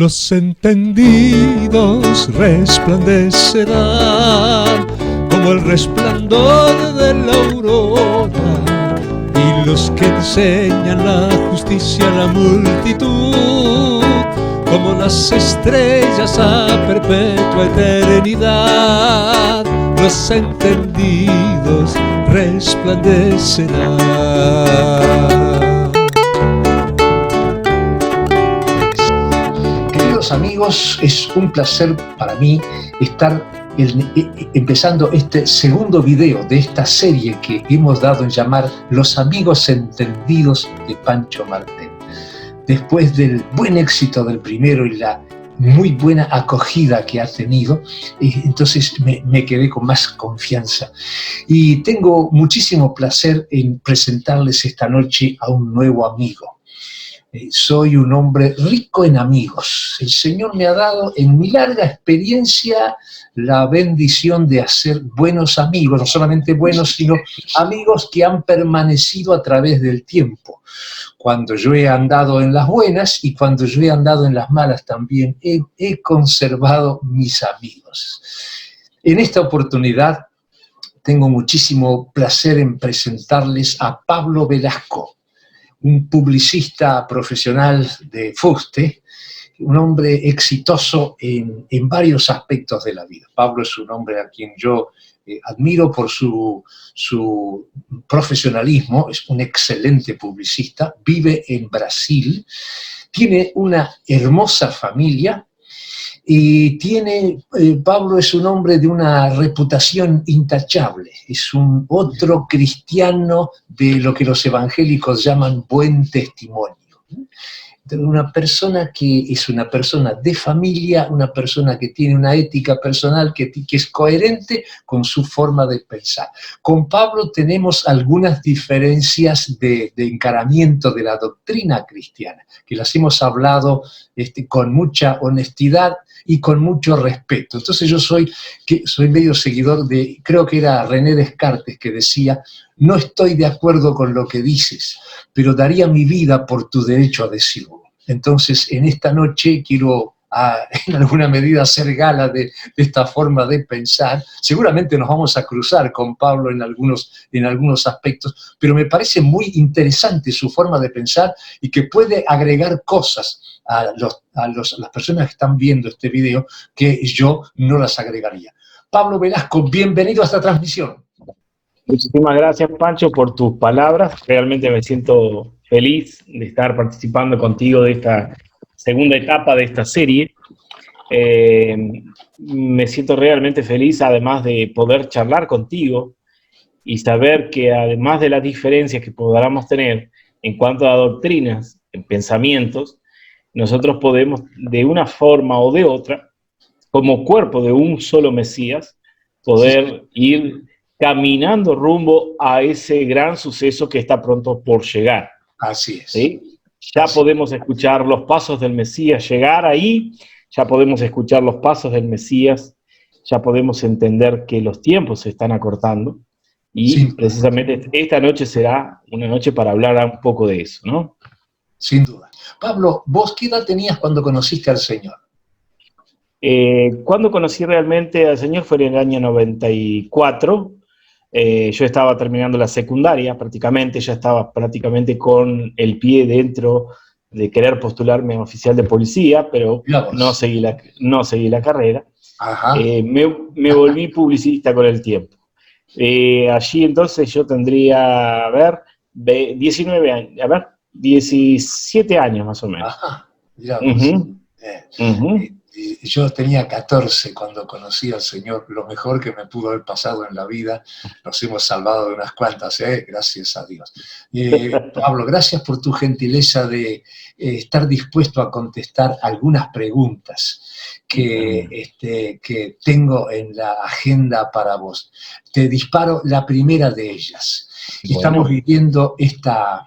Los entendidos resplandecerán como el resplandor de la aurora, y los que enseñan la justicia a la multitud como las estrellas a perpetua eternidad. Los entendidos resplandecerán. Queridos amigos, es un placer para mí estar empezando este segundo video de esta serie que hemos dado en llamar Los Amigos Entendidos de Pancho Martel. Después del buen éxito del primero y la muy buena acogida que ha tenido, entonces me quedé con más confianza. Y tengo muchísimo placer en presentarles esta noche a un nuevo amigo. Soy un hombre rico en amigos. El Señor me ha dado en mi larga experiencia la bendición de hacer buenos amigos, no solamente buenos, sino amigos que han permanecido a través del tiempo. Cuando yo he andado en las buenas y cuando yo he andado en las malas también, he conservado mis amigos. En esta oportunidad tengo muchísimo placer en presentarles a Pablo Velasco, un publicista profesional de fuste, un hombre exitoso en varios aspectos de la vida. Pablo es un hombre a quien yo admiro por su profesionalismo, es un excelente publicista, vive en Brasil, tiene una hermosa familia y Pablo es un hombre de una reputación intachable, es un otro cristiano de lo que los evangélicos llaman buen testimonio. Una persona que es una persona de familia, una persona que tiene una ética personal que es coherente con su forma de pensar. Con Pablo tenemos algunas diferencias de encaramiento de la doctrina cristiana, que las hemos hablado con mucha honestidad y con mucho respeto. Entonces yo soy medio seguidor creo que era René Descartes que decía: no estoy de acuerdo con lo que dices, pero daría mi vida por tu derecho a decirlo. Entonces, en esta noche quiero, en alguna medida, hacer gala de esta forma de pensar. Seguramente nos vamos a cruzar con Pablo en algunos aspectos, pero me parece muy interesante su forma de pensar y que puede agregar cosas a las personas que están viendo este video que yo no las agregaría. Pablo Velasco, bienvenido a esta transmisión. Muchísimas gracias, Pancho, por tus palabras. Realmente me siento feliz de estar participando contigo de esta segunda etapa de esta serie. Me siento realmente feliz, además de poder charlar contigo y saber que además de las diferencias que podamos tener en cuanto a doctrinas, en pensamientos, nosotros podemos, de una forma o de otra, como cuerpo de un solo Mesías, poder ir caminando rumbo a ese gran suceso que está pronto por llegar. Así es. ¿Sí? Ya podemos escuchar los pasos del Mesías llegar ahí, ya podemos escuchar los pasos del Mesías, ya podemos entender que los tiempos se están acortando y sí, precisamente esta noche será una noche para hablar un poco de eso, ¿no? Sin duda. Pablo, ¿vos qué edad tenías cuando conociste al Señor? Cuando conocí realmente al Señor fue en el año 94. Yo estaba terminando la secundaria prácticamente, ya estaba prácticamente con el pie dentro de querer postularme a oficial de policía, pero no seguí la carrera. Me volví publicista con el tiempo. Allí entonces yo tendría, 19 años, 17 años más o menos. Ajá, mirá vos. Yo tenía 14 cuando conocí al Señor, lo mejor que me pudo haber pasado en la vida. Nos hemos salvado de unas cuantas, gracias a Dios. Pablo, gracias por tu gentileza de estar dispuesto a contestar algunas preguntas que tengo en la agenda para vos. Te disparo la primera de ellas. Bueno. Estamos viviendo esta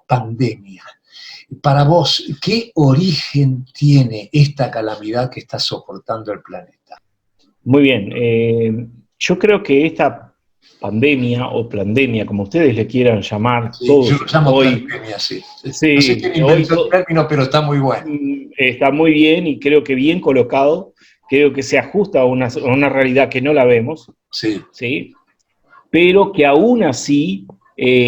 pandemia. Para vos, ¿qué origen tiene esta calamidad que está soportando el planeta? Muy bien. Yo creo que esta pandemia o plandemia, como ustedes le quieran llamar, Sí, todos yo lo llamo hoy. pandemia, sí. Sí, No sé quién inventó el término, pero está muy bueno. Está muy bien y creo que bien colocado, creo que se ajusta a una realidad que no la vemos, Sí, ¿sí? Pero que aún así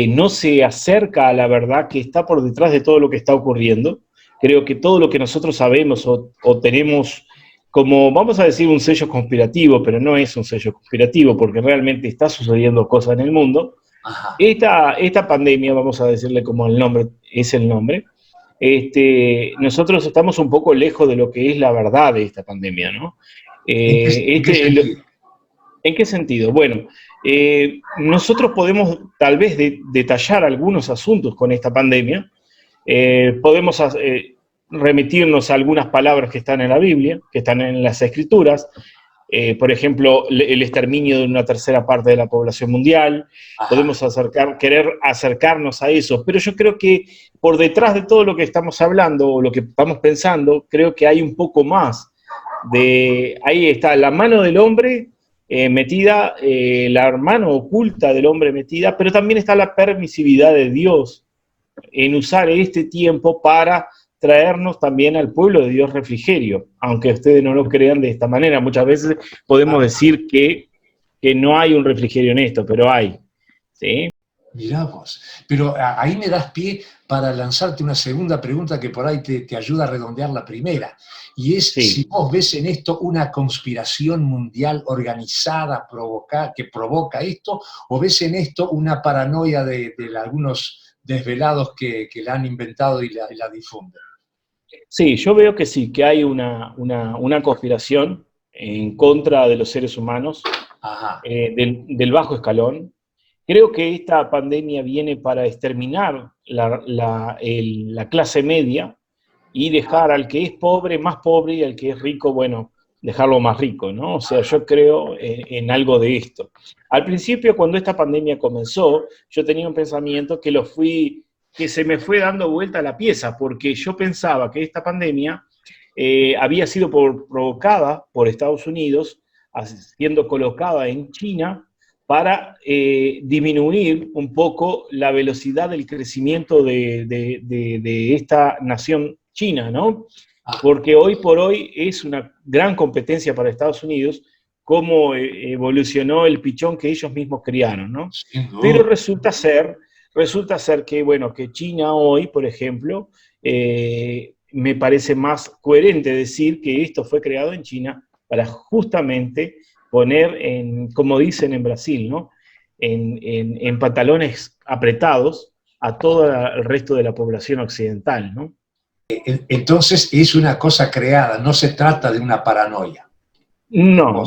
no se acerca a la verdad que está por detrás de todo lo que está ocurriendo. Creo que todo lo que nosotros sabemos o tenemos como, vamos a decir, un sello conspirativo, pero no es un sello conspirativo porque realmente está sucediendo cosas en el mundo. ajá. Esta pandemia, vamos a decirle como el nombre, es el nombre, nosotros estamos un poco lejos de lo que es la verdad de esta pandemia, ¿no? En qué sentido? ¿En qué sentido? Bueno, nosotros podemos tal vez detallar algunos asuntos con esta pandemia, podemos remitirnos a algunas palabras que están en la Biblia, que están en las Escrituras, por ejemplo, el exterminio de una tercera parte de la población mundial, Ajá. podemos querer acercarnos a eso, pero yo creo que por detrás de todo lo que estamos hablando o lo que estamos pensando, creo que hay un poco más ahí está la mano del hombre metida, la mano oculta del hombre metida, pero también está la permisividad de Dios en usar este tiempo para traernos también al pueblo de Dios refrigerio, aunque ustedes no lo crean de esta manera. Muchas veces podemos decir que no hay un refrigerio en esto, pero hay, ¿sí? Mirá vos, pero ahí me das pie para lanzarte una segunda pregunta que por ahí te ayuda a redondear la primera, y es Sí. si vos ves en esto una conspiración mundial organizada que provoca esto, o ves en esto una paranoia de algunos desvelados que la han inventado y la difunden. Sí, yo veo que sí, que hay una conspiración en contra de los seres humanos, Ajá. del bajo escalón. Creo que esta pandemia viene para exterminar la clase media y dejar al que es pobre más pobre y al que es rico, bueno, dejarlo más rico, ¿no? O sea, yo creo en algo de esto. Al principio, cuando esta pandemia comenzó, yo tenía un pensamiento que se me fue dando vuelta a la pieza, porque yo pensaba que esta pandemia había sido provocada por Estados Unidos, siendo colocada en China, para disminuir un poco la velocidad del crecimiento de esta nación china, ¿no? Porque hoy por hoy es una gran competencia para Estados Unidos cómo evolucionó el pichón que ellos mismos criaron, ¿no? Pero resulta ser que, bueno, que China hoy, por ejemplo, me parece más coherente decir que esto fue creado en China para justamente poner, como dicen en Brasil, ¿no? en pantalones apretados a todo el resto de la población occidental, ¿no? Entonces es una cosa creada, no se trata de una paranoia. No,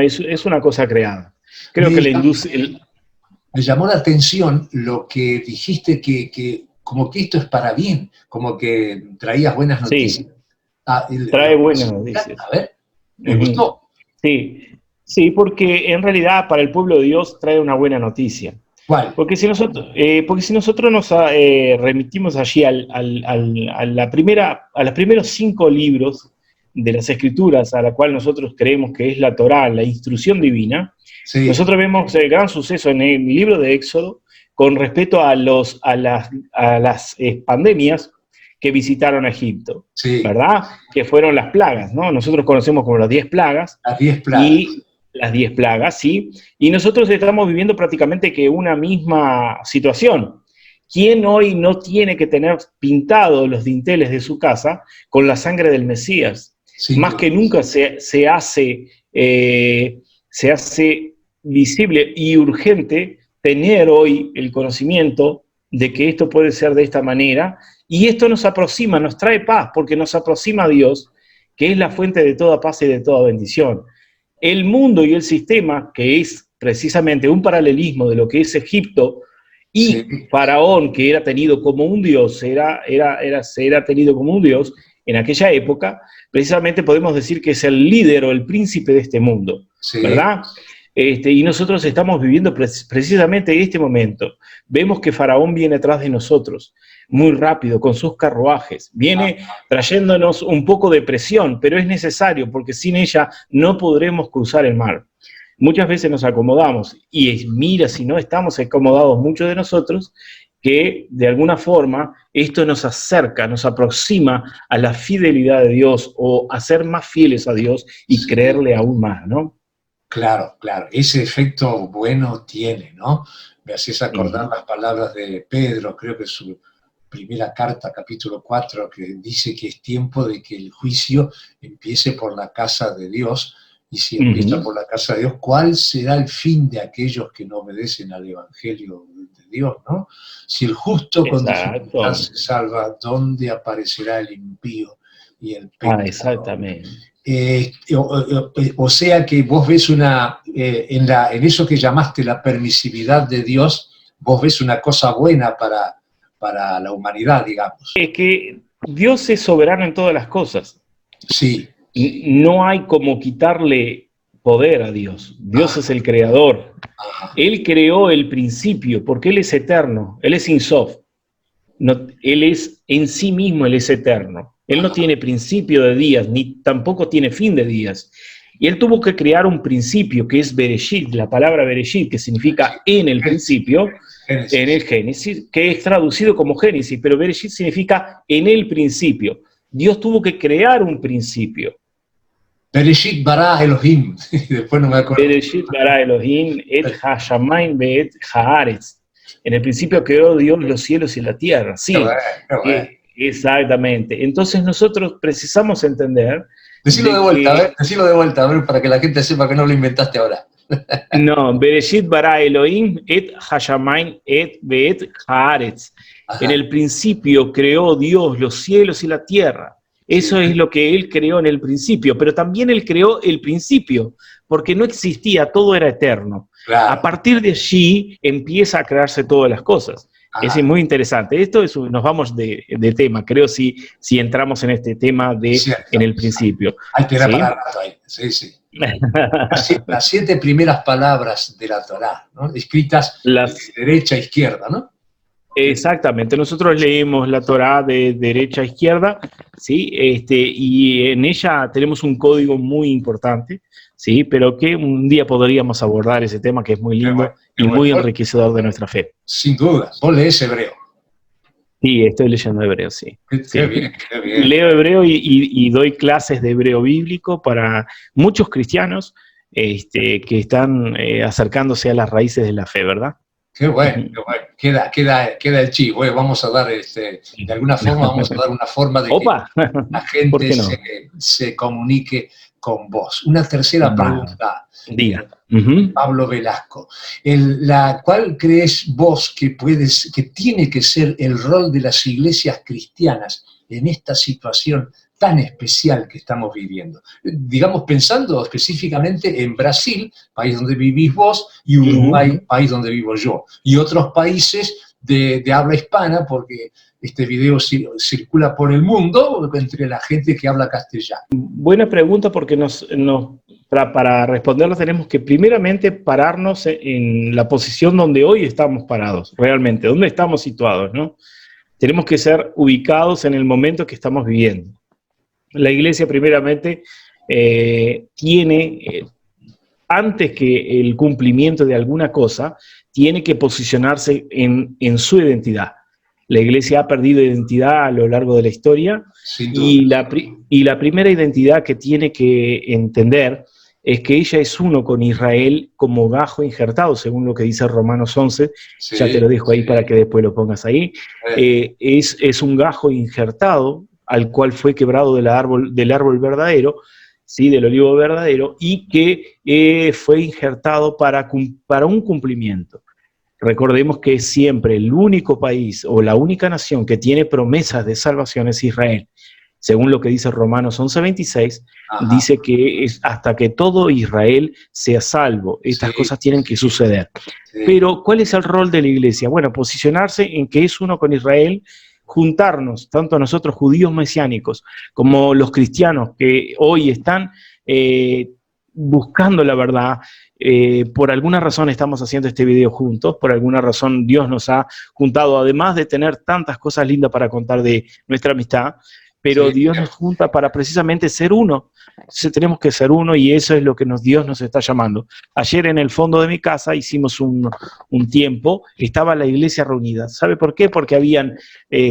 es una cosa creada. Creo que me llamó la atención lo que dijiste que como que esto es para bien, como que traías buenas noticias. Sí, trae buenas noticias. A ver, me gustó. Sí, porque en realidad para el pueblo de Dios trae una buena noticia. ¿Cuál? Porque si nosotros nos remitimos allí a los primeros 5 libros de las Escrituras, a la cual nosotros creemos que es la Torá, la instrucción divina, sí. Nosotros vemos el gran suceso en el libro de Éxodo con respecto a las pandemias que visitaron a Egipto, sí. ¿Verdad? Que fueron las plagas, ¿no? Nosotros conocemos como las 10 plagas. Las 10 plagas. Y las 10 plagas, sí. Y nosotros estamos viviendo prácticamente que una misma situación. ¿Quién hoy no tiene que tener pintados los dinteles de su casa con la sangre del Mesías? Sí, más que nunca se hace visible y urgente tener hoy el conocimiento de que esto puede ser de esta manera, y esto nos aproxima, nos trae paz, porque nos aproxima a Dios, que es la fuente de toda paz y de toda bendición. El mundo y el sistema, que es precisamente un paralelismo de lo que es Egipto, y sí. Faraón, que era tenido como un dios, era tenido como un dios en aquella época, precisamente podemos decir que es el líder o el príncipe de este mundo, sí. ¿Verdad? Y nosotros estamos viviendo precisamente este momento. Vemos que Faraón viene atrás de nosotros, muy rápido, con sus carruajes. Viene trayéndonos un poco de presión, pero es necesario, porque sin ella no podremos cruzar el mar. muchas veces nos acomodamos, y mira si no estamos acomodados muchos de nosotros, que de alguna forma esto nos acerca, nos aproxima a la fidelidad de Dios o a ser más fieles a Dios y Sí. creerle aún más, ¿no? Claro, claro, ese efecto bueno tiene, ¿no? Me haces acordar las palabras de Pedro, creo que su primera carta, capítulo 4, que dice que es tiempo de que el juicio empiece por la casa de Dios, y si empieza por la casa de Dios, ¿cuál será el fin de aquellos que no obedecen al Evangelio de Dios, ¿no? Si el justo con dificultad Exacto. se salva, ¿dónde aparecerá el impío y el pecador? Exactamente. O sea que vos ves en eso que llamaste la permisividad de Dios, vos ves una cosa buena para la humanidad, digamos. Es que Dios es soberano en todas las cosas. Sí. No hay como quitarle poder a Dios. Dios es el creador. Él creó el principio, porque Él es eterno, Él es Insof. No, Él es en sí mismo, Él es eterno. Él no tiene principio de días, ni tampoco tiene fin de días. Y Él tuvo que crear un principio, que es Bereshit, la palabra Bereshit, que significa en el principio, Génesis. en el Génesis, que es traducido como Génesis, pero Bereshit significa en el principio. Dios tuvo que crear un principio. Bereshit bara Elohim. Después no me acuerdo. Bereshit bara Elohim et ha-shamayim ve'et haaretz. En el principio creó Dios los cielos y la tierra. Sí, Qué bueno. exactamente. Entonces nosotros precisamos entender... Decilo de vuelta, a ver, para que la gente sepa que no lo inventaste ahora. No, Bereshit bara Elohim et ha-shamayim et ve'et haaretz. En el principio creó Dios los cielos y la tierra. Eso es lo que Él creó en el principio, pero también Él creó el principio, porque no existía, todo era eterno. Claro. A partir de allí empieza a crearse todas las cosas. Es muy interesante. Esto es, nos vamos de tema, creo, si entramos en este tema en el principio. Hay que para rato ahí. Sí, sí. Las 7 primeras palabras de la Torá, ¿no? Escritas de derecha a izquierda, ¿no? Exactamente, nosotros leemos la Torá de derecha a izquierda, ¿sí? Y en ella tenemos un código muy importante, ¿sí? Pero que un día podríamos abordar ese tema, que es muy lindo y muy enriquecedor de nuestra fe. Sin duda, vos lees hebreo. Sí, estoy leyendo hebreo, sí. Qué bien, qué bien. Leo hebreo y doy clases de hebreo bíblico para muchos cristianos que están acercándose a las raíces de la fe, ¿verdad? Qué bueno, qué bueno. Queda el chivo. Vamos a dar, de alguna forma, vamos a dar una forma de que la gente se comunique con vos. Una tercera pregunta. Diga. Pablo Velasco. ¿Cuál crees vos que tiene que ser el rol de las iglesias cristianas en esta situación tan especial que estamos viviendo? Digamos, pensando específicamente en Brasil, país donde vivís vos, y Uruguay, país donde vivo yo, y otros países de habla hispana, porque este video circula por el mundo entre la gente que habla castellano. Buena pregunta, porque para responderla tenemos que primeramente pararnos en la posición donde hoy estamos parados, realmente, donde estamos situados, ¿no? Tenemos que ser ubicados en el momento que estamos viviendo. La iglesia primeramente tiene, antes que el cumplimiento de alguna cosa, tiene que posicionarse en su identidad. La iglesia ha perdido identidad a lo largo de la historia y la primera identidad que tiene que entender es que ella es uno con Israel como gajo injertado, según lo que dice Romanos 11, ya te lo dejo ahí para que después lo pongas ahí. Es un gajo injertado al cual fue quebrado del árbol verdadero, ¿sí? Del olivo verdadero, y que fue injertado para un cumplimiento. Recordemos que siempre el único país o la única nación que tiene promesas de salvación es Israel. Según lo que dice Romanos 11:26, dice que es hasta que todo Israel sea salvo. Estas cosas tienen que suceder. Pero, ¿cuál es el rol de la iglesia? Bueno, posicionarse en que es uno con Israel, juntarnos, tanto nosotros judíos mesiánicos como los cristianos que hoy están buscando la verdad. Por alguna razón estamos haciendo este video juntos, por alguna razón Dios nos ha juntado, además de tener tantas cosas lindas para contar de nuestra amistad, pero Sí. Dios nos junta para precisamente ser uno. Entonces tenemos que ser uno y eso es lo que Dios nos está llamando. Ayer en el fondo de mi casa hicimos un tiempo, estaba la iglesia reunida. ¿Sabe por qué? Porque habían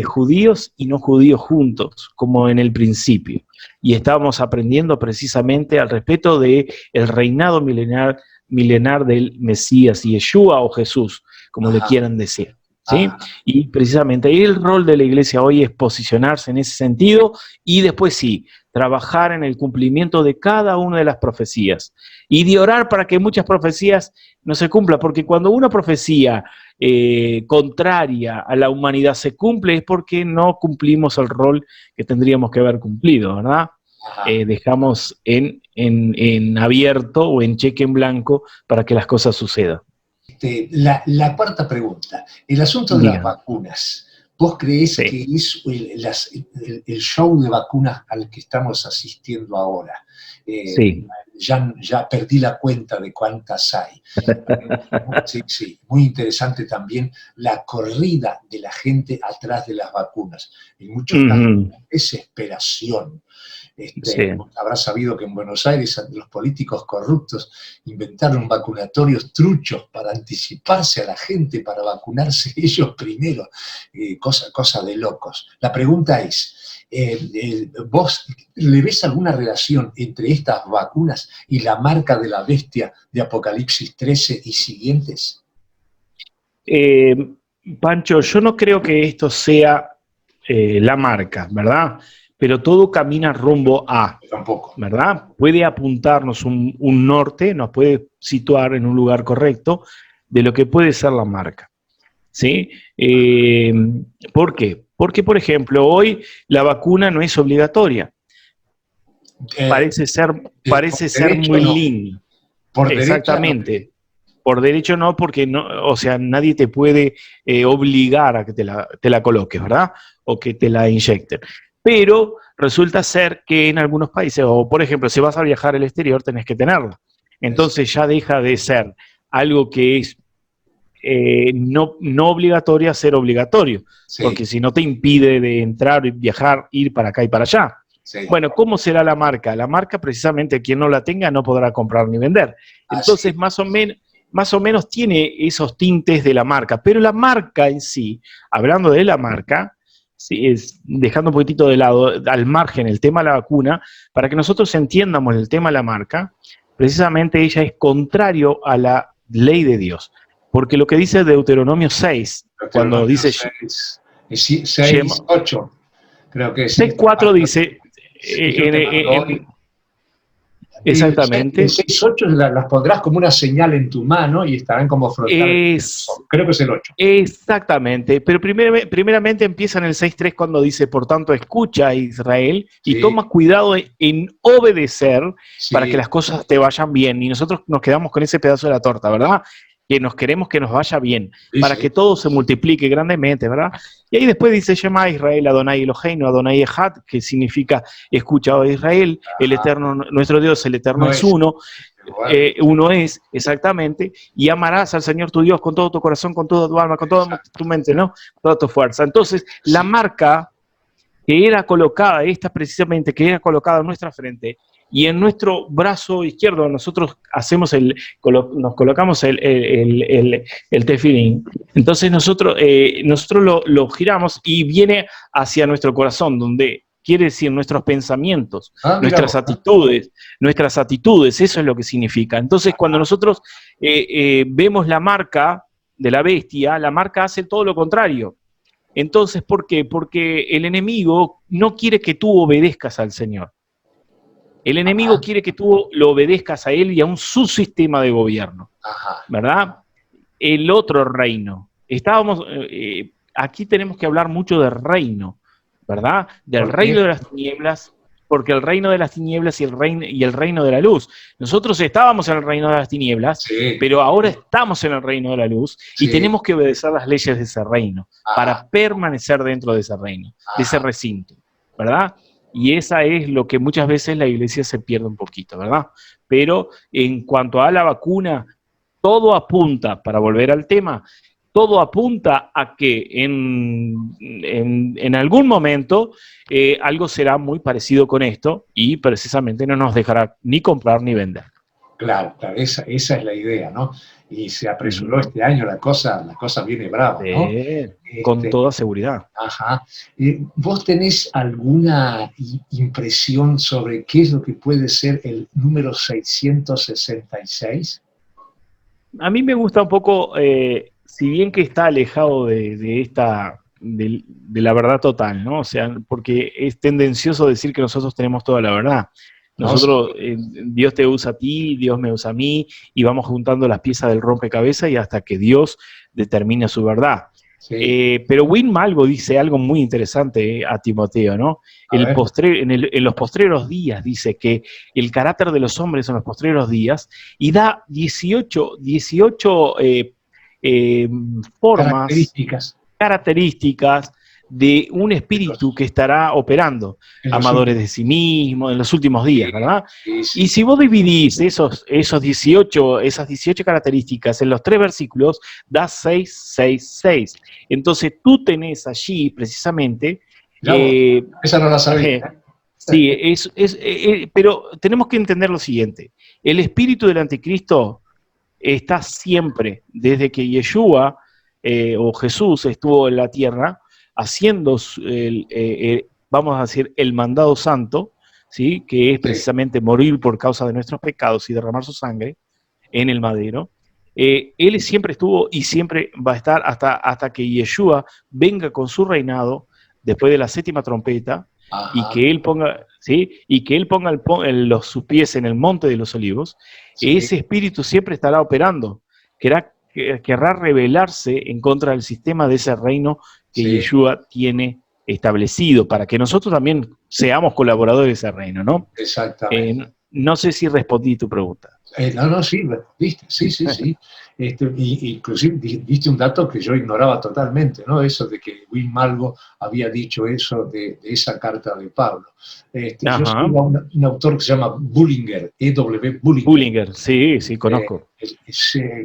judíos y no judíos juntos, como en el principio. Y estábamos aprendiendo precisamente al respecto del reinado milenar del Mesías, Yeshua o Jesús, como le quieran decir. ¿Sí? Y precisamente el rol de la iglesia hoy es posicionarse en ese sentido y después sí, trabajar en el cumplimiento de cada una de las profecías y de orar para que muchas profecías no se cumplan, porque cuando una profecía contraria a la humanidad se cumple es porque no cumplimos el rol que tendríamos que haber cumplido, ¿verdad? Dejamos en abierto o en cheque en blanco para que las cosas sucedan. La cuarta pregunta, el asunto de las vacunas. ¿Vos creés que es el show de vacunas al que estamos asistiendo ahora? Ya perdí la cuenta de cuántas hay. Sí, muy interesante también la corrida de la gente atrás de las vacunas. En muchos casos, desesperación. Habrás sabido que en Buenos Aires los políticos corruptos inventaron vacunatorios truchos para anticiparse a la gente, para vacunarse ellos primero, cosa de locos. La pregunta es, ¿vos le ves alguna relación entre estas vacunas y la marca de la bestia de Apocalipsis 13 y siguientes? Pancho, yo no creo que esto sea la marca, ¿verdad? Pero todo camina rumbo a, ¿verdad? Puede apuntarnos un norte, nos puede situar en un lugar correcto de lo que puede ser la marca, ¿sí? ¿Por qué? Porque, por ejemplo, hoy la vacuna no es obligatoria. Parece ser muy lindo. Exactamente. Por derecho no, porque no, o sea, nadie te puede obligar a que te la coloques, ¿verdad? O que te la inyecten. Pero resulta ser que en algunos países, o por ejemplo, si vas a viajar al exterior, tenés que tenerla. Entonces ya deja de ser algo que es no obligatorio a ser obligatorio, porque si no te impide de entrar, viajar, ir para acá y para allá. Bueno, ¿cómo será la marca? La marca, precisamente, quien no la tenga no podrá comprar ni vender. Entonces, más o menos tiene esos tintes de la marca, pero la marca en sí, hablando de la marca, sí, dejando un poquitito de lado, al margen el tema de la vacuna, para que nosotros entiendamos el tema de la marca, precisamente ella es contrario a la ley de Dios. Porque lo que dice Deuteronomio 6, cuando dice... 6, 8, creo que es. 6, 4 dice... exactamente. 6, 8 las pondrás como una señal en tu mano y estarán como frontales. Creo que es el 8. Exactamente, pero primeramente empieza en el 6.3 cuando dice, por tanto, escucha a Israel y toma cuidado en obedecer para que las cosas te vayan bien. Y nosotros nos quedamos con ese pedazo de la torta, ¿verdad? Que nos queremos que nos vaya bien, para que todo se multiplique grandemente, ¿verdad? Y ahí después dice, Shema Israel, Adonai Eloheinu, Adonai Echad, que significa, escucha a Israel, el Eterno, nuestro Dios, el Eterno es uno, uno es, exactamente, y amarás al Señor tu Dios con todo tu corazón, con toda tu alma, con toda tu mente, ¿no? Toda tu fuerza. Entonces, la marca que era colocada, esta precisamente, que era colocada en nuestra frente, y en nuestro brazo izquierdo nosotros nos colocamos el tefilín. Entonces nosotros lo giramos y viene hacia nuestro corazón, donde quiere decir nuestros pensamientos, nuestras actitudes, eso es lo que significa. Entonces cuando nosotros vemos la marca de la bestia, la marca hace todo lo contrario. Entonces, ¿por qué? Porque el enemigo no quiere que tú obedezcas al Señor. El enemigo quiere que tú lo obedezcas a él y a un subsistema de gobierno, ¿verdad? El otro reino. Aquí tenemos que hablar mucho del reino, ¿verdad? Del reino de las tinieblas, porque el reino de las tinieblas y el reino de la luz. Nosotros estábamos en el reino de las tinieblas, pero ahora estamos en el reino de la luz y tenemos que obedecer las leyes de ese reino para permanecer dentro de ese reino, de ese recinto, ¿verdad? Y esa es lo que muchas veces la iglesia se pierde un poquito, ¿verdad? Pero en cuanto a la vacuna, todo apunta, para volver al tema, todo apunta a que en algún momento algo será muy parecido con esto y precisamente no nos dejará ni comprar ni vender. Claro, claro, esa es la idea, ¿no? Y se apresuró este año, la cosa viene brava, ¿no? Con toda seguridad. Ajá. ¿Vos tenés alguna impresión sobre qué es lo que puede ser el número 666? A mí me gusta un poco, si bien que está alejado de la verdad total, ¿no? O sea, porque es tendencioso decir que nosotros tenemos toda la verdad. Nosotros, Dios te usa a ti, Dios me usa a mí, y vamos juntando las piezas del rompecabezas y hasta que Dios determine su verdad. Sí. Pero Win Malgo dice algo muy interesante a Timoteo, ¿no? En los postreros días dice que el carácter de los hombres en los postreros días, y da 18 formas, características de un espíritu que estará operando, amadores de sí mismos, en los últimos días, ¿verdad? Sí, sí. Y si vos dividís esas 18 características en los 3 versículos, da 666. Entonces tú tenés allí precisamente... esa no la sabía. Sí, pero tenemos que entender lo siguiente. El espíritu del anticristo está siempre, desde que Yeshua o Jesús estuvo en la tierra, haciendo, vamos a decir, el mandado santo, ¿sí? Que es precisamente morir por causa de nuestros pecados y derramar su sangre en el madero. Él siempre estuvo y siempre va a estar hasta que Yeshua venga con su reinado después de la 7ª trompeta. Ajá. Y que él ponga, ¿sí? Y que él ponga sus pies en el monte de los olivos. Sí. Ese espíritu siempre estará operando, querrá rebelarse en contra del sistema de ese reino que Yeshua tiene establecido, para que nosotros también seamos colaboradores de ese reino, ¿no? Exactamente. No sé si respondí tu pregunta. No, sí, respondiste, sí. Inclusive diste un dato que yo ignoraba totalmente, ¿no? Eso de que Win Malgo había dicho eso de esa carta de Pablo. Yo sigo a un autor que se llama Bullinger, E.W. Bullinger. Bullinger, sí, conozco.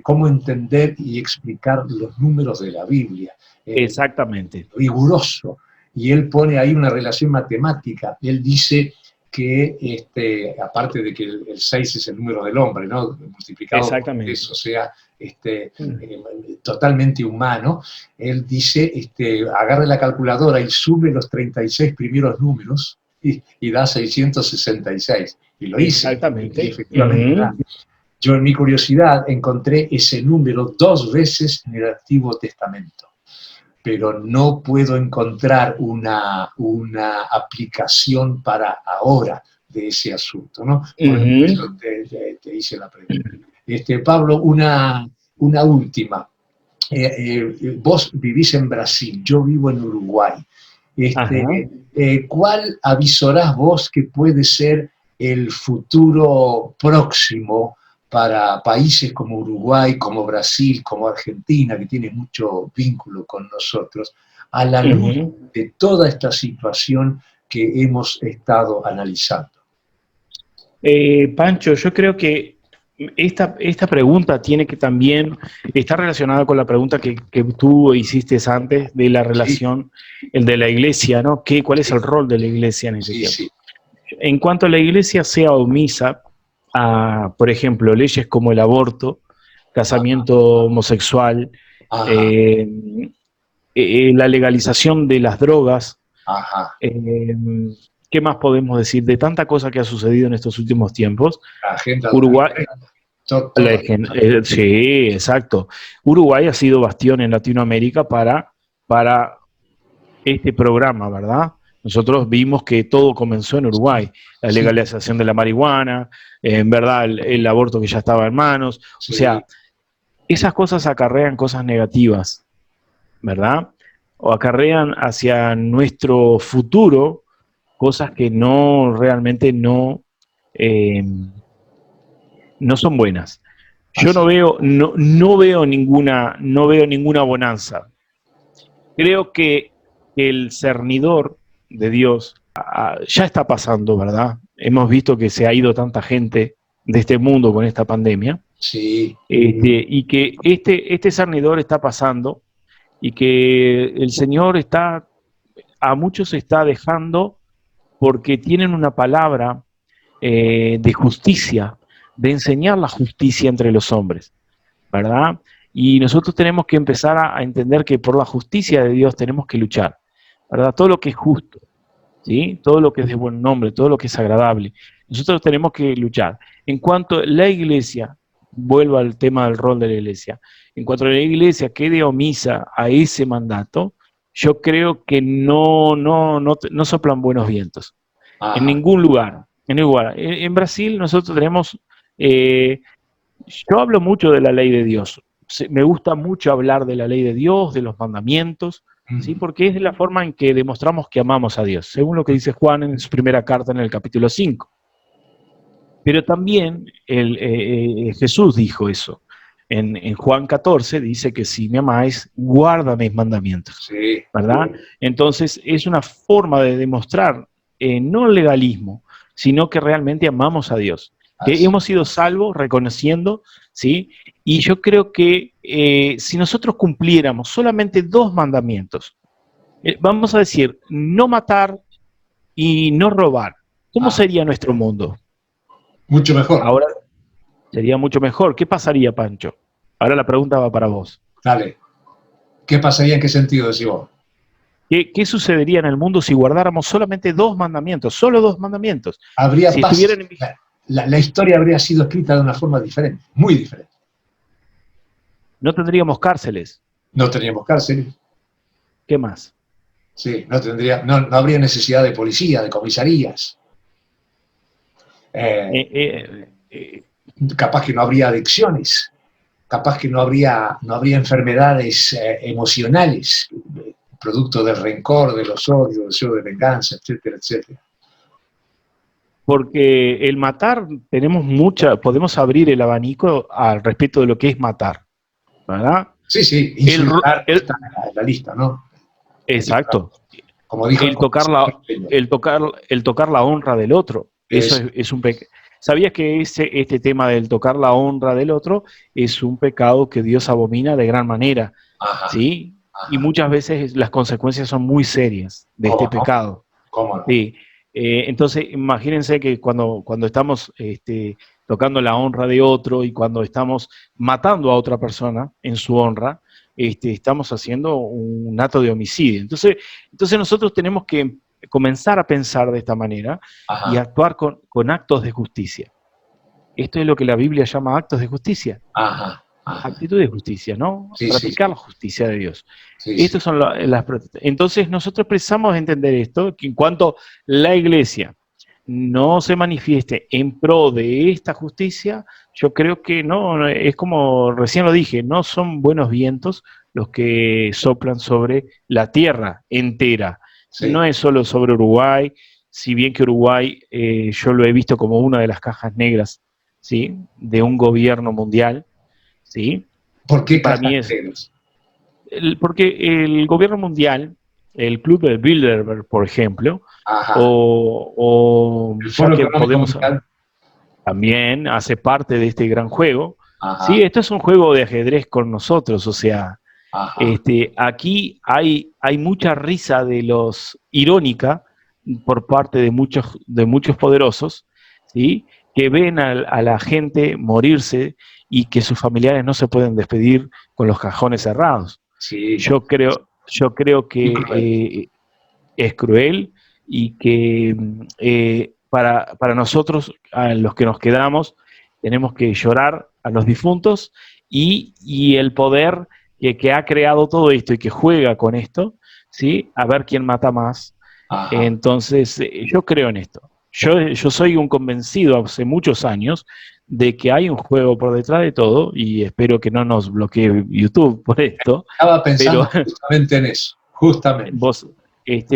Cómo entender y explicar los números de la Biblia. Exactamente. Riguroso. Y él pone ahí una relación matemática. Él dice que, aparte de que el 6 es el número del hombre, ¿no? Multiplicado por eso, o sea, totalmente humano, él dice, agarre la calculadora y sume los 36 primeros números y da 666. Y lo hice. Exactamente. Y efectivamente, yo en mi curiosidad encontré ese número 2 veces en el Antiguo Testamento, pero no puedo encontrar una aplicación para ahora de ese asunto, ¿no? Por eso te hice la pregunta. Pablo, una última. Vos vivís en Brasil, yo vivo en Uruguay. ¿Cuál avisorás vos que puede ser el futuro próximo para países como Uruguay, como Brasil, como Argentina, que tiene mucho vínculo con nosotros, a la luz de toda esta situación que hemos estado analizando? Pancho, yo creo que esta pregunta tiene que también estar relacionada con la pregunta que tú hiciste antes de la relación, el de la iglesia, ¿no? ¿Cuál es el rol de la iglesia en ese tiempo? Sí. En cuanto a la iglesia sea omisa a, por ejemplo, leyes como el aborto, casamiento homosexual, la legalización de las drogas, ¿qué más podemos decir? De tanta cosa que ha sucedido en estos últimos tiempos. Uruguay, sí, exacto. Uruguay ha sido bastión en Latinoamérica para este programa, ¿verdad? Nosotros vimos que todo comenzó en Uruguay, la legalización de la marihuana, en verdad el aborto que ya estaba en manos, o sea, esas cosas acarrean cosas negativas, ¿verdad? O acarrean hacia nuestro futuro cosas que realmente no son buenas. Yo no veo ninguna bonanza. Creo que el cernidor de Dios ya está pasando, ¿verdad? Hemos visto que se ha ido tanta gente de este mundo con esta pandemia. Sí. Y que este cernidor está pasando y que el Señor a muchos está dejando porque tienen una palabra de justicia, de enseñar la justicia entre los hombres, ¿verdad? Y nosotros tenemos que empezar a entender que por la justicia de Dios tenemos que luchar, ¿verdad? Todo lo que es justo, ¿sí? Todo lo que es de buen nombre, todo lo que es agradable. Nosotros tenemos que luchar. En cuanto a la iglesia, vuelvo al tema del rol de la iglesia, en cuanto a la iglesia quede omisa a ese mandato, yo creo que no soplan buenos vientos. Ajá. En ningún lugar. En Brasil nosotros tenemos, yo hablo mucho de la ley de Dios. Me gusta mucho hablar de la ley de Dios, de los mandamientos, ¿sí? Porque es la forma en que demostramos que amamos a Dios, según lo que dice Juan en su primera carta en el capítulo 5. Pero también Jesús dijo eso. En Juan 14 dice que si me amáis, guarda mis mandamientos. Sí. ¿Verdad? Entonces es una forma de demostrar no legalismo, sino que realmente amamos a Dios. Que hemos sido salvos reconociendo, ¿sí? Y yo creo que si nosotros cumpliéramos solamente 2 mandamientos, vamos a decir, no matar y no robar, ¿cómo sería nuestro mundo? Mucho mejor. Ahora sería mucho mejor. ¿Qué pasaría, Pancho? Ahora la pregunta va para vos. Dale. ¿Qué pasaría? ¿En qué sentido decís vos? ¿Qué sucedería en el mundo si guardáramos solamente 2 mandamientos? Solo 2 mandamientos. Habría si paz. La historia habría sido escrita de una forma diferente, muy diferente. No tendríamos cárceles. No tendríamos cárceles. ¿Qué más? Sí, no habría necesidad de policía, de comisarías. Capaz que no habría adicciones. Capaz que no habría enfermedades emocionales, producto del rencor, de los odios, deseo de venganza, etcétera, etcétera. Porque el matar, podemos abrir el abanico al respecto de lo que es matar, ¿verdad? Sí, insultar está en la lista, ¿no? Exacto. Como dijo el tocar la honra del otro, eso es un pecado. ¿Sabías que este tema del tocar la honra del otro es un pecado que Dios abomina de gran manera? Ajá. ¿Sí? Ajá. Y muchas veces las consecuencias son muy serias de este pecado. ¿Cómo no? Sí. Entonces, imagínense que cuando estamos tocando la honra de otro y cuando estamos matando a otra persona en su honra, estamos haciendo un acto de homicidio. Entonces nosotros tenemos que comenzar a pensar de esta manera. Ajá. Y actuar con actos de justicia. Esto es lo que la Biblia llama actos de justicia. Ajá. Ajá. Actitud de justicia, ¿no? Sí, practicar la justicia de Dios. Sí, Estas son las. Entonces nosotros precisamos entender esto, que en cuanto la iglesia no se manifieste en pro de esta justicia, yo creo que no, es como recién lo dije, no son buenos vientos los que soplan sobre la tierra entera. Sí. No es solo sobre Uruguay, si bien que Uruguay yo lo he visto como una de las cajas negras, ¿sí? De un gobierno mundial, ¿sí? ¿Por qué cajas negras? Porque el gobierno mundial, el Club de Bilderberg, por ejemplo, ajá, o el Foro Económico Mundial también hace parte de este gran juego. Ajá. Sí, esto es un juego de ajedrez con nosotros, o sea, ajá, aquí hay mucha risa irónica por parte de muchos poderosos, ¿sí? Que ven a la gente morirse y que sus familiares no se pueden despedir con los cajones cerrados. Sí. Yo creo que es cruel y que para nosotros, a los que nos quedamos, tenemos que llorar a los difuntos y el poder que ha creado todo esto y que juega con esto, ¿sí? A ver quién mata más. Ajá. Entonces, yo creo en esto. Yo soy un convencido hace muchos años de que hay un juego por detrás de todo y espero que no nos bloquee YouTube por esto. Estaba pensando justamente en eso, justamente.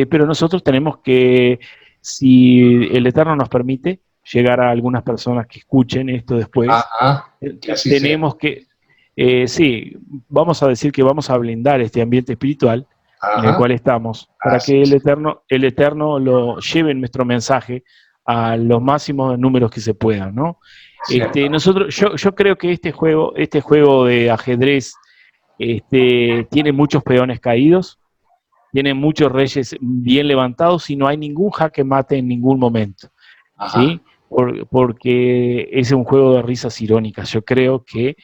Pero nosotros tenemos que, si el Eterno nos permite, llegar a algunas personas que escuchen esto después. Ajá, que así tenemos sea. Que, sí, vamos a decir que vamos a blindar este ambiente espiritual. Ajá. En el cual estamos, para que el Eterno lo lleve nuestro mensaje a los máximos números que se puedan, ¿no? Cierto. Yo creo que este juego de ajedrez tiene muchos peones caídos, tiene muchos reyes bien levantados y no hay ningún jaque mate en ningún momento, ¿sí? Porque es un juego de risas irónicas. Yo creo que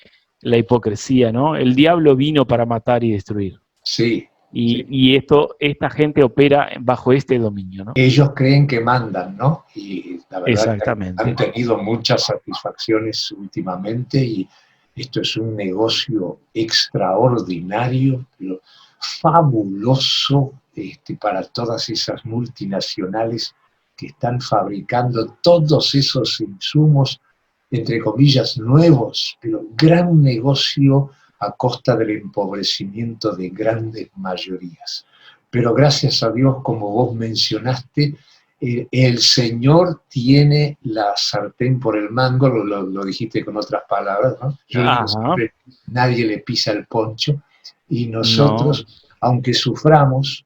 la hipocresía, ¿no? El diablo vino para matar y destruir. Sí. Y esta gente opera bajo este dominio, ¿no? Ellos creen que mandan, ¿no? Y la verdad Exactamente. que han tenido muchas satisfacciones últimamente y esto es un negocio extraordinario, pero fabuloso para todas esas multinacionales que están fabricando todos esos insumos, entre comillas, nuevos, pero gran negocio a costa del empobrecimiento de grandes mayorías. Pero gracias a Dios, como vos mencionaste, el Señor tiene la sartén por el mango, lo dijiste con otras palabras, ¿no? Yo digo siempre, nadie le pisa el poncho, y nosotros, aunque suframos,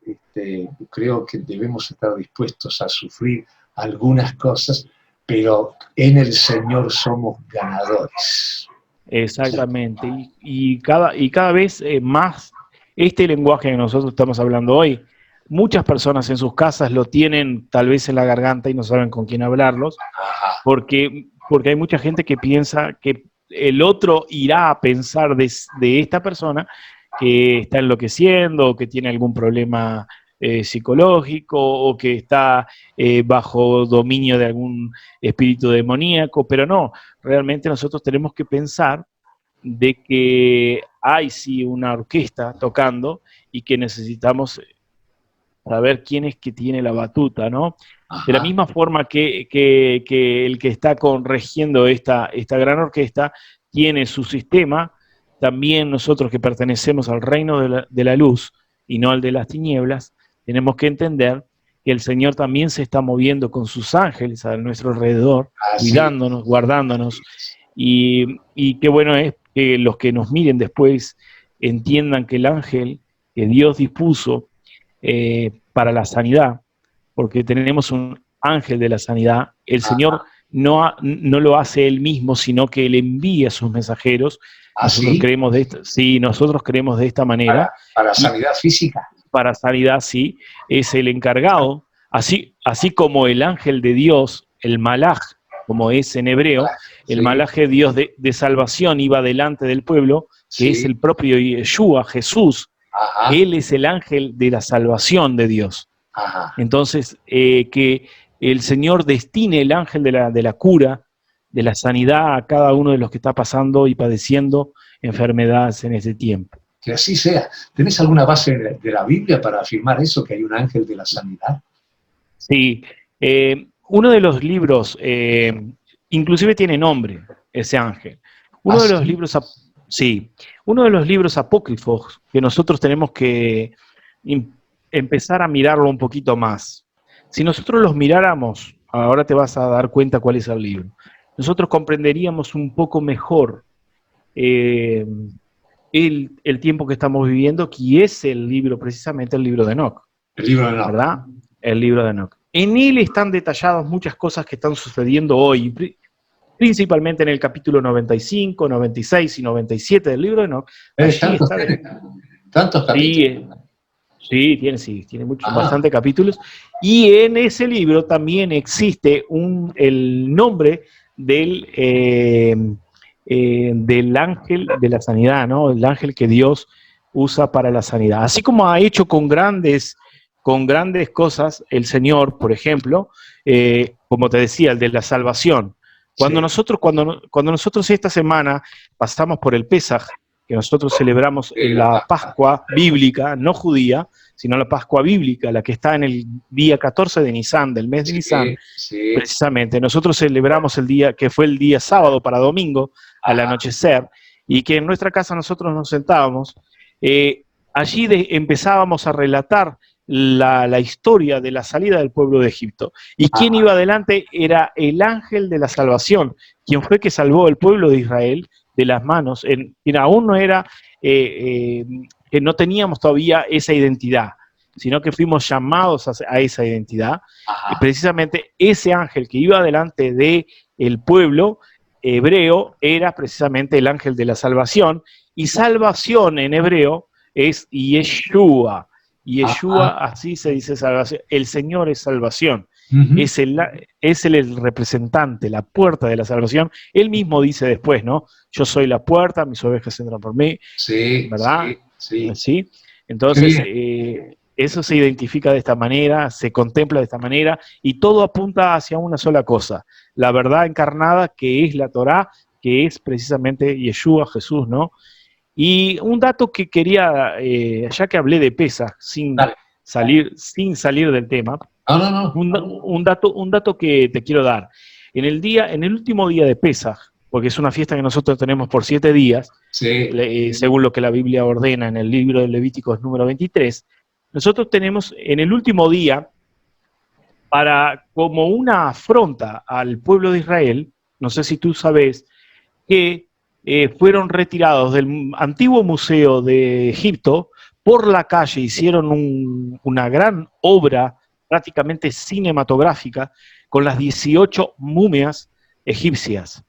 creo que debemos estar dispuestos a sufrir algunas cosas, pero en el Señor somos ganadores. Exactamente, y cada vez más este lenguaje que nosotros estamos hablando hoy, muchas personas en sus casas lo tienen tal vez en la garganta y no saben con quién hablarlos, porque hay mucha gente que piensa que el otro irá a pensar de esta persona que está enloqueciendo o que tiene algún problema psicológico o que está bajo dominio de algún espíritu demoníaco, pero no, realmente nosotros tenemos que pensar de que hay sí una orquesta tocando y que necesitamos saber quién es que tiene la batuta, ¿no? De la misma forma que el que está regiendo esta gran orquesta tiene su sistema, también nosotros que pertenecemos al reino de la luz y no al de las tinieblas, tenemos que entender que el Señor también se está moviendo con sus ángeles a nuestro alrededor, cuidándonos, guardándonos, y qué bueno es que los que nos miren después entiendan que el ángel que Dios dispuso para la sanidad, porque tenemos un ángel de la sanidad, el Señor no lo hace él mismo, sino que él envía a sus mensajeros. Nosotros creemos nosotros creemos de esta manera. Para sanidad física. Para sanidad, sí, es el encargado, así como el ángel de Dios, el malaj, como es en hebreo, el malaj de Dios de salvación iba delante del pueblo, que es el propio Yeshua, Jesús. Él es el ángel de la salvación de Dios. Entonces, que el Señor destine el ángel de la cura, de la sanidad a cada uno de los que está pasando y padeciendo enfermedades en este tiempo. Que así sea. ¿Tenés alguna base de la Biblia para afirmar eso, que hay un ángel de la sanidad? Sí. Uno de los libros, inclusive tiene nombre, ese ángel. Uno de los libros, uno de los libros apócrifos que nosotros tenemos que empezar a mirarlo un poquito más. Si nosotros los miráramos, ahora te vas a dar cuenta cuál es el libro, nosotros comprenderíamos un poco mejor el tiempo que estamos viviendo, que es el libro, precisamente el libro de Enoc. El libro de Enoc. ¿Verdad? El libro de Enoc. En él están detalladas muchas cosas que están sucediendo hoy, principalmente en el capítulo 95, 96 y 97 del libro de Enoc. ¿Tantos capítulos? Sí, tiene muchos, bastantes capítulos. Y en ese libro también existe el nombre del ángel de la sanidad, ¿no? El ángel que Dios usa para la sanidad. Así como ha hecho con grandes cosas el Señor, por ejemplo, como te decía, el de la salvación. Cuando nosotros esta semana pasamos por el Pesaj, que nosotros celebramos la Pascua bíblica, no judía, sino la Pascua bíblica, la que está en el día 14 de Nisan, del mes de Nisan, precisamente. Nosotros celebramos el día, que fue el día sábado para domingo, al anochecer, y que en nuestra casa nosotros nos sentábamos, allí empezábamos a relatar la historia de la salida del pueblo de Egipto. ¿Y quién iba adelante? Era el ángel de la salvación, quien fue que salvó el pueblo de Israel de las manos, aún no era, que no teníamos todavía esa identidad. sino que fuimos llamados a esa identidad. Y Ajá. precisamente ese ángel que iba delante del pueblo hebreo era precisamente el ángel de la salvación, y salvación en hebreo es Yeshua. Yeshua, así se dice salvación. El Señor es salvación. Ujú. Es el representante, la puerta de la salvación. Él mismo dice después, ¿no? Yo soy la puerta, mis ovejas entran por mí, Sí, ¿verdad? sí. ¿Sí? Entonces, Qué eso se identifica de esta manera, se contempla de esta manera, y todo apunta hacia una sola cosa, la verdad encarnada, que es la Torá, que es precisamente Yeshua, Jesús, ¿no? Y un dato que quería, ya que hablé de Pesaj, Dale. sin salir del tema, No. un dato que te quiero dar. En el último día de Pesaj, porque es una fiesta que nosotros tenemos por 7 días, Sí. según lo que la Biblia ordena en el libro de Levíticos número 23, nosotros tenemos en el último día, como una afronta al pueblo de Israel, no sé si tú sabes, que fueron retirados del antiguo museo de Egipto por la calle, hicieron una gran obra prácticamente cinematográfica con las 18 momias egipcias.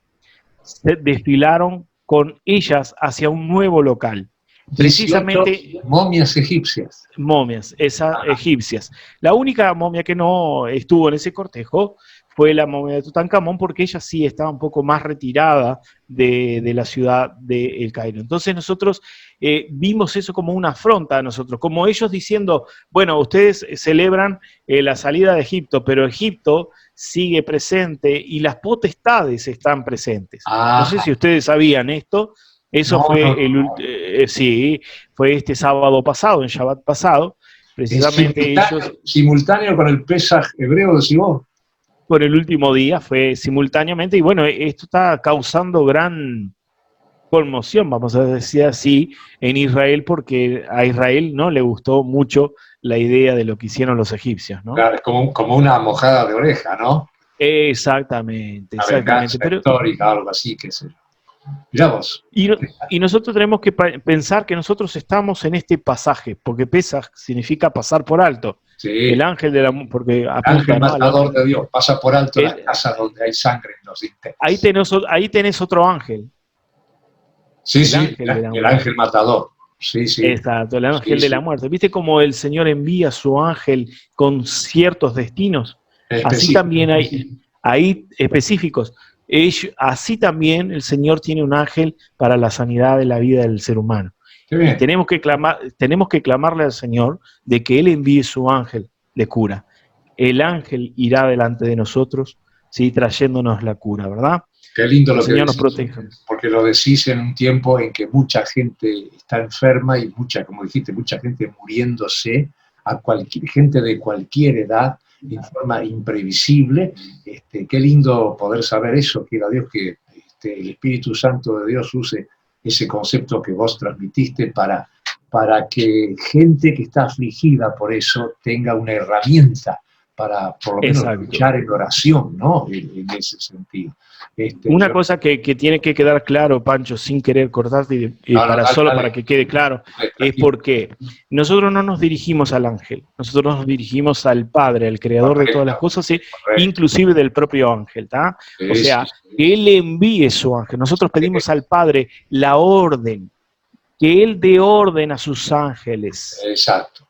Se desfilaron con ellas hacia un nuevo local. Precisamente momias egipcias. Momias, egipcias. La única momia que no estuvo en ese cortejo fue la momia de Tutankamón, porque ella sí estaba un poco más retirada de la ciudad de El Cairo. Entonces nosotros vimos eso como una afronta a nosotros, como ellos diciendo, bueno, ustedes celebran la salida de Egipto, pero Egipto sigue presente y las potestades están presentes. No sé si ustedes sabían esto. Eso sí, fue este sábado pasado, en Shabbat pasado, precisamente simultáneo con el Pesaj hebreo, decís vos. Por el último día fue simultáneamente, y bueno, esto está causando gran conmoción, vamos a decir así, en Israel, porque a Israel no le gustó mucho la idea de lo que hicieron los egipcios, ¿no? Claro, es como una mojada de oreja, ¿no? Exactamente. Pero histórica, algo así, qué sé yo. Mirá vos. Y nosotros tenemos que pensar que nosotros estamos en este pasaje, porque Pesaj significa pasar por alto. Sí. El ángel de la porque apunta, ángel matador de Dios, pasa por alto las casas donde hay sangre en los dinteles. Ahí tenés otro ángel. Sí, el ángel matador. Sí. Exacto, el ángel de la muerte. ¿Viste cómo el Señor envía a su ángel con ciertos destinos? Así también hay específicos. Así también el Señor tiene un ángel para la sanidad de la vida del ser humano. Y tenemos que clamarle al Señor de que Él envíe su ángel de cura. El ángel irá delante de nosotros, ¿sí? Trayéndonos la cura, ¿verdad? Qué lindo lo que Señor decís, nos proteja. Porque lo decís en un tiempo en que mucha gente está enferma y como dijiste, mucha gente muriéndose, gente de cualquier edad, en forma imprevisible. Qué lindo poder saber eso, quiera Dios que el Espíritu Santo de Dios use ese concepto que vos transmitiste para que gente que está afligida por eso tenga una herramienta para por lo menos luchar en oración, ¿no? En ese sentido. Una cosa que tiene que quedar claro, Pancho, sin querer cortarte, para que quede claro, es porque nosotros no nos dirigimos al ángel, nosotros nos dirigimos al Padre, al Creador de todas las cosas, inclusive del propio ángel, ¿tá? O sea, que Él envíe su ángel. Nosotros pedimos al Padre la orden, que Él dé orden a sus ángeles. Exacto.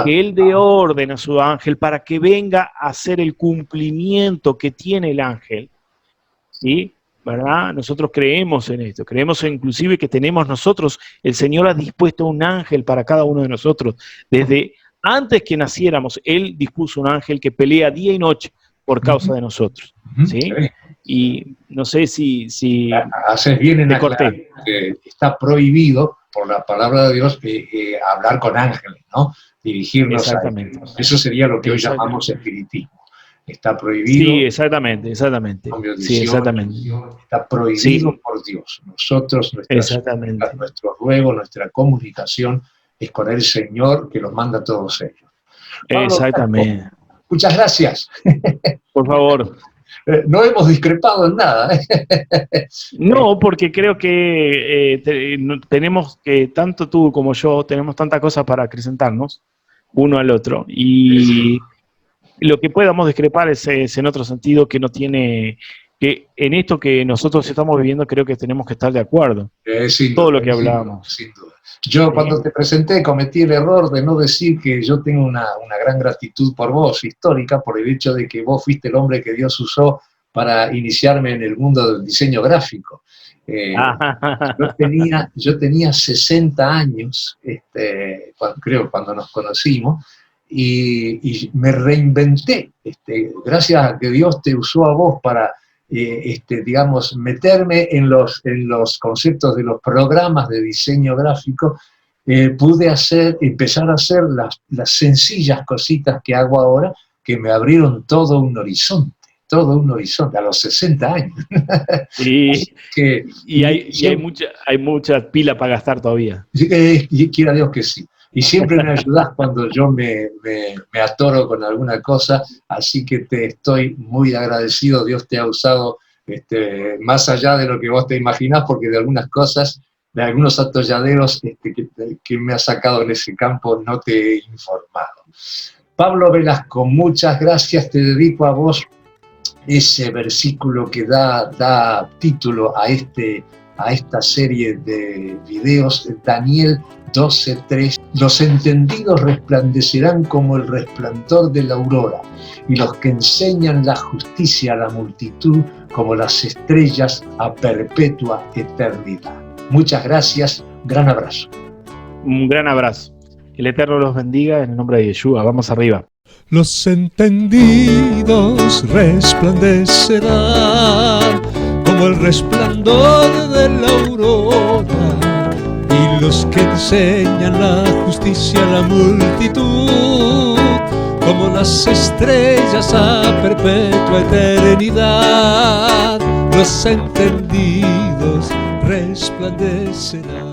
Que Él dé orden a su ángel para que venga a hacer el cumplimiento que tiene el ángel. ¿Sí? ¿Verdad? Nosotros creemos en esto, creemos inclusive que tenemos nosotros, el Señor ha dispuesto un ángel para cada uno de nosotros. Desde antes que naciéramos, Él dispuso un ángel que pelea día y noche por causa de nosotros. ¿Sí? Y no sé si haces bien en aclarar que está prohibido por la palabra de Dios hablar con ángeles, ¿no? Dirigirnos a ellos. Eso sería lo que hoy llamamos espiritismo. Está prohibido. Sí, exactamente. Sí, exactamente. Está prohibido por Dios. Nosotros, nuestro ruego, nuestra comunicación es con el Señor que los manda a todos ellos. Pablo, exactamente. Muchas gracias. Por favor. No hemos discrepado en nada. No, porque creo que tenemos que, tanto tú como yo, tenemos tanta cosa para acrecentarnos, uno al otro. Y lo que podamos discrepar es en otro sentido que no tiene, que en esto que nosotros estamos viviendo creo que tenemos que estar de acuerdo. Sin Todo duda, lo que hablábamos. sin duda. Yo cuando te presenté cometí el error de no decir que yo tengo una gran gratitud por vos, histórica, por el hecho de que vos fuiste el hombre que Dios usó para iniciarme en el mundo del diseño gráfico. Yo tenía 60 años, cuando nos conocimos, y me reinventé, gracias a que Dios te usó a vos para, digamos, meterme en los conceptos de los programas de diseño gráfico. Pude empezar a hacer las sencillas cositas que hago ahora, que me abrieron todo un horizonte a los 60 años. Y hay mucha pila para gastar todavía. Y quiera Dios que sí. Y siempre me ayudás cuando yo me atoro con alguna cosa, así que te estoy muy agradecido. Dios te ha usado más allá de lo que vos te imaginás, porque de algunas cosas, de algunos atolladeros que me ha sacado en ese campo, no te he informado. Pablo Velasco, muchas gracias, te dedico a vos ese versículo que da título a esta serie de videos, Daniel 12:3. Los entendidos resplandecerán como el resplandor de la aurora, y los que enseñan la justicia a la multitud como las estrellas a perpetua eternidad. Muchas gracias, gran abrazo. Un gran abrazo. Que el Eterno los bendiga en el nombre de Yeshua. Vamos arriba. Los entendidos resplandecerán como el resplandor de la aurora, y los que enseñan la justicia a la multitud como las estrellas a perpetua eternidad. Los entendidos resplandecerán.